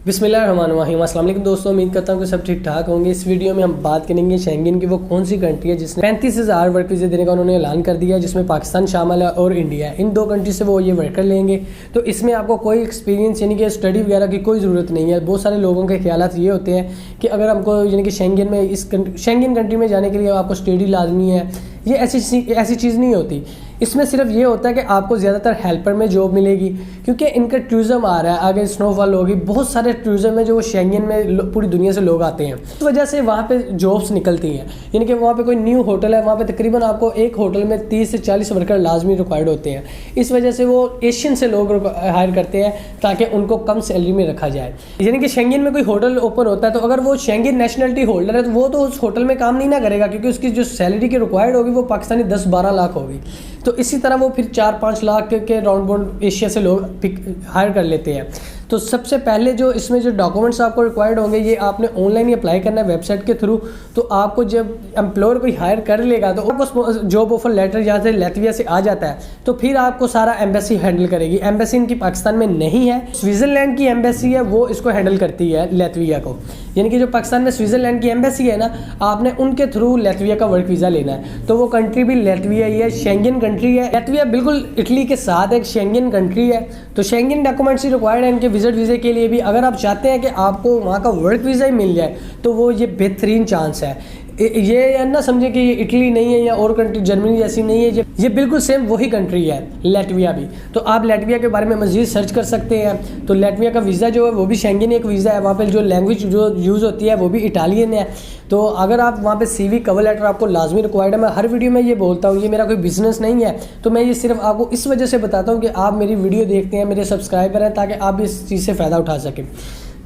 बिस्मिल्लाहिर्रहमानिर्रहीम। अस्सलाम वालेकुम दोस्तों, उम्मीद करता हूँ कि सब ठीक ठाक होंगे। इस वीडियो में हम बात करेंगे शेंगेन की वो कौन सी कंट्री है जिसने 35,000 वर्क वीज़े देने का उन्होंने ऐलान कर दिया है, जिसमें पाकिस्तान शामिल है और इंडिया है। इन दो कंट्री से वो ये वर्कर लेंगे। तो इसमें आपको कोई एक्सपीरियंस यानी कि स्टडी वगैरह की कोई ज़रूरत नहीं है। बहुत सारे लोगों के ख्यालात ये होते हैं कि अगर हमको यानी कि शेंगेन में शेंगेन कंट्री में जाने के लिए आपको स्टडी लाजमी है। ये ऐसी चीज़ नहीं होती। इसमें सिर्फ ये होता है कि आपको ज़्यादातर हेल्पर में जॉब मिलेगी, क्योंकि इनका टूरिज़्म आ रहा है, आगे स्नोफॉल होगी, बहुत सारे टूरिज़्म है जो शेंगेन में पूरी दुनिया से लोग आते हैं। इस वजह से वहाँ पे जॉब्स निकलती हैं। यानी कि वहाँ पे कोई न्यू होटल है, वहाँ पे तकरीबन आपको एक होटल में 30 से 40 वर्कर लाजमी रिक्वायर्ड होते हैं। इस वजह से वो एशियन से लोग हायर करते हैं ताकि उनको कम सैलरी में रखा जाए। यानी कि शेंगेन में कोई होटल ओपन होता है तो अगर वो शेंगेन नेशनलिटी होल्डर है तो वो तो उस होटल में काम नहीं ना करेगा, क्योंकि उसकी जो सैलरी की रिक्वायर्ड होगी वो पाकिस्तानी 10-12 लाख होगी। तो इसी तरह वो फिर 4-5 लाख के राउंड बाउंड एशिया से लोग हायर कर लेते हैं। तो सबसे पहले जो इसमें जो डॉक्यूमेंट्स आपको रिक्वायर्ड होंगे, ये आपने ऑनलाइन ही अप्लाई करना है वेबसाइट के थ्रू। तो आपको जब एम्प्लॉयर कोई हायर कर लेगा तो आपको जॉब ऑफर लेटर यहाँ से लैटविया से आ जाता है, तो फिर आपको सारा एम्बेसी हैंडल करेगी। एम्बेसी इनकी पाकिस्तान में नहीं है, स्विट्ज़रलैंड की एम्बेसी है, वो इसको हैंडल करती है लैटविया को। यानी कि जो पाकिस्तान में स्विट्ज़रलैंड की एम्बेसी है ना, आपने उनके थ्रू लैटविया का वर्क वीज़ा लेना है। तो वो कंट्री भी लैटविया ही है, शेंगेन कंट्री है। लैटविया बिल्कुल इटली के साथ एक शेंगेन कंट्री है। तो शेंगेन डॉक्यूमेंट्स ही रिक्वायर्ड है इनके विजिट वीज़े के लिए भी। अगर आप चाहते हैं कि आपको वहाँ का वर्क वीज़ा ही मिल जाए तो वो ये बेहतरीन चांस है। ये ना समझे कि ये इटली नहीं है या और कंट्री जर्मनी जैसी नहीं है, ये बिल्कुल सेम वही कंट्री है लैटविया भी। तो आप लैटविया के बारे में मज़ीद सर्च कर सकते हैं। तो लैटविया का वीज़ा जो है वो भी शेंगेन एक वीज़ा है। वहाँ पे जो लैंग्वेज जो यूज़ होती है वो भी इटालियन है। तो अगर आप वहाँ पे CV कवर लेटर आपको लाजमी रिक्वायर्ड है। मैं हर वीडियो में ये बोलता हूँ, ये मेरा कोई बिजनेस नहीं है। तो मैं ये सिर्फ आपको इस वजह से बताता हूँ कि आप मेरी वीडियो देखते हैं, मेरे सब्सक्राइबर हैं, ताकि आप इस चीज़ से फ़ायदा उठा सकें।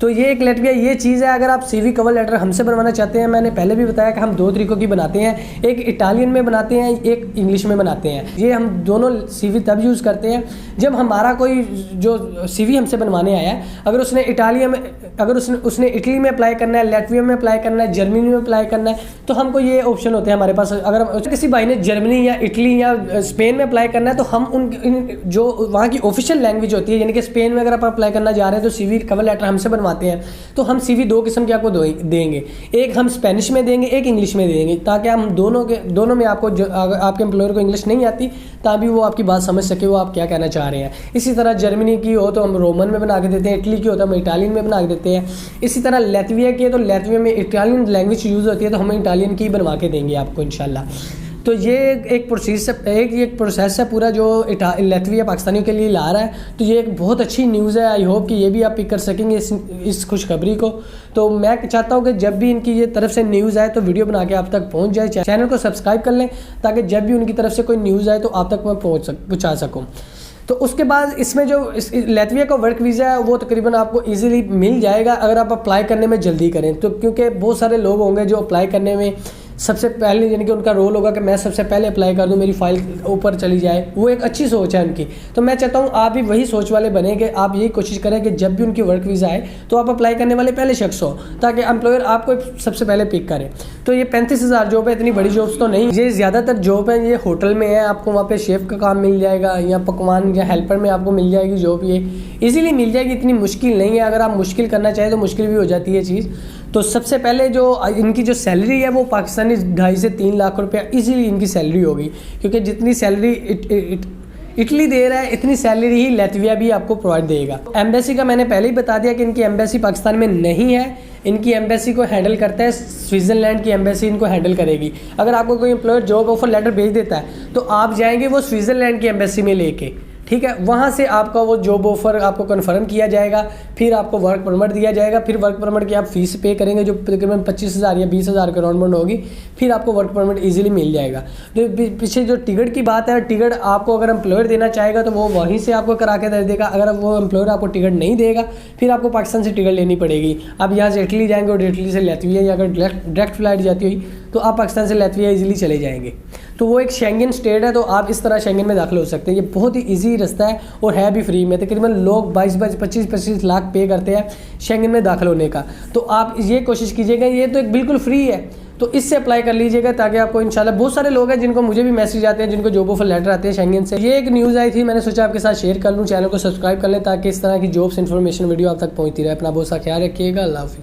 तो ये एक लैटविया ये चीज़ है। अगर आप CV कवर लेटर हमसे बनवाना चाहते हैं, मैंने पहले भी बताया कि हम 2 तरीक़ों की बनाते हैं, एक इटालियन में बनाते हैं, एक इंग्लिश में बनाते हैं। ये हम दोनों CV तब यूज़ करते हैं जब हमारा कोई जो CV हमसे बनवाने आया है, अगर उसने इटालियन में, अगर उसने इटली में अप्लाई करना है, लैटविया में अप्लाई करना है, जर्मनी में अप्लाई करना है, तो हमको ये ऑप्शन होते हैं हमारे पास। अगर किसी भाई ने जर्मनी या इटली या स्पेन में अप्लाई करना है तो हम जो वहाँ की ऑफिशियल लैंग्वेज होती है, यानी कि स्पेन में अगर आप अप्लाई करना जा रहे हैं तो CV कवर लेटर हमसे बनवाते हैं। तो हम CV 2 किस्म के आपको देंगे, एक हम स्पेनिश में देंगे, एक इंग्लिश में देंगे, ताकि हम दोनों में आपको आपके एम्प्लॉयर को इंग्लिश नहीं आती तभी वो आपकी बात समझ सके, वो आप क्या कहना चाह रहे हैं। इसी तरह जर्मनी की हो तो हम रोमन में बना के देते हैं, इटली की हो तो हम इटालियन में बना के देते हैं। इसी तरह लैटविया की है तो लैटविया में इटालियन लैंग्वेज यूज़ होती है तो हम इटालियन की बनवा के देंगे आपको इंशाल्लाह। तो ये एक प्रोसेस है पूरा जो लैटविया पाकिस्तानियों के लिए ला रहा है। तो ये एक बहुत अच्छी न्यूज़ है। आई होप कि ये भी आप पिक कर सकेंगे इस खुशखबरी को। तो मैं चाहता हूँ कि जब भी इनकी ये तरफ से न्यूज़ आए तो वीडियो बना के आप तक पहुँच जाए। चैनल को सब्सक्राइब कर लें ताकि जब भी उनकी तरफ से कोई न्यूज़ आए तो आप तक मैं पहुँचा सकूँ। तो उसके बाद इसमें जो लैटविया का वर्क वीज़ा है वो तकरीबन आपको इजीली मिल जाएगा अगर आप अप्लाई करने में जल्दी करें। तो क्योंकि बहुत सारे लोग होंगे जो अप्लाई करने में सबसे पहले, यानी कि उनका रोल होगा कि मैं सबसे पहले अप्लाई कर दूं, मेरी फ़ाइल ऊपर चली जाए। वो एक अच्छी सोच है उनकी। तो मैं चाहता हूं आप भी वही सोच वाले बने कि आप यही कोशिश करें कि जब भी उनकी वर्क वीज़ा आए तो आप अप्लाई करने वाले पहले शख्स हो, ताकि एम्प्लॉयर आपको सबसे पहले पिक करे। तो ये 35,000 जॉब है, इतनी बड़ी जॉब्स तो नहीं। ये ज़्यादातर जॉब है ये होटल में है। आपको वहाँ पर शेफ़ का काम मिल जाएगा या पकवान या हेल्पर में आपको मिल जाएगी जॉब। ये ईज़िली मिल जाएगी, इतनी मुश्किल नहीं है। अगर आप मुश्किल करना चाहें तो मुश्किल भी हो जाती है चीज़। तो सबसे पहले जो इनकी जो सैलरी है वो पाकिस्तानी 2.5 से 3 लाख रुपया इजीली इनकी सैलरी होगी, क्योंकि जितनी सैलरी इटली दे रहा है इतनी सैलरी ही लैटविया भी आपको प्रोवाइड देगा। एम्बेसी का मैंने पहले ही बता दिया कि इनकी एम्बेसी पाकिस्तान में नहीं है। इनकी एम्बेसी को हैंडल करता है स्विट्ज़रलैंड की एम्बेसी, इनको हैंडल करेगी। अगर आपको कोई एम्प्लॉयर जॉब ऑफर लेटर भेज देता है तो आप जाएंगे वो स्विट्ज़रलैंड की एम्बेसी में लेके, ठीक है। वहाँ से आपका वो जॉब ऑफर आपको कन्फर्म किया जाएगा, फिर आपको वर्क परमिट दिया जाएगा। फिर वर्क परमिट की आप फीस पे करेंगे जो तकरीबन 25,000 या 20,000 के राउंड होगी। फिर आपको वर्क परमिट इजीली मिल जाएगा। तो पीछे जो टिकट की बात है, टिकट आपको अगर एम्प्लॉयर देना चाहेगा तो वो वहीं से आपको करा के दे देगा। अगर वो एम्प्लॉयर आपको टिकट नहीं देगा फिर आपको पाकिस्तान से टिकट लेनी पड़ेगी। आप यहाँ से इटली जाएंगे और इटली से लैटविया या अगर डायरेक्ट फ्लाइट जाती हुई तो आप पाकिस्तान से लातविया इजीली चले जाएंगे। तो वो एक शेंगन स्टेट है, तो आप इस तरह शेंगन में दाखिल हो सकते हैं। ये बहुत ही ईजी रास्ता है और है भी फ्री में। तकरीबन लोग 22-25 लाख पे करते हैं शेंगन में दाखिल होने का। तो आप ये कोशिश कीजिएगा, ये तो एक बिल्कुल फ्री है, तो इससे अप्लाई कर लीजिएगा ताकि आपको इंशाल्लाह। बहुत सारे लोग हैं जिनको मुझे भी मैसेज आते हैं, जिनको जॉब ऑफर लेटर आते हैं शेंगन से। ये एक न्यूज़ आई थी, मैंने सोचा आपके साथ शेयर कर लूँ। चैनल को सब्सक्राइब कर लें ताकि इस तरह की जॉब्स इन्फॉर्मेशन वीडियो आप तक पहुँचती रहे। अपना बहुत सा ख्याल रखिएगा। अल्लाह हाफिज़।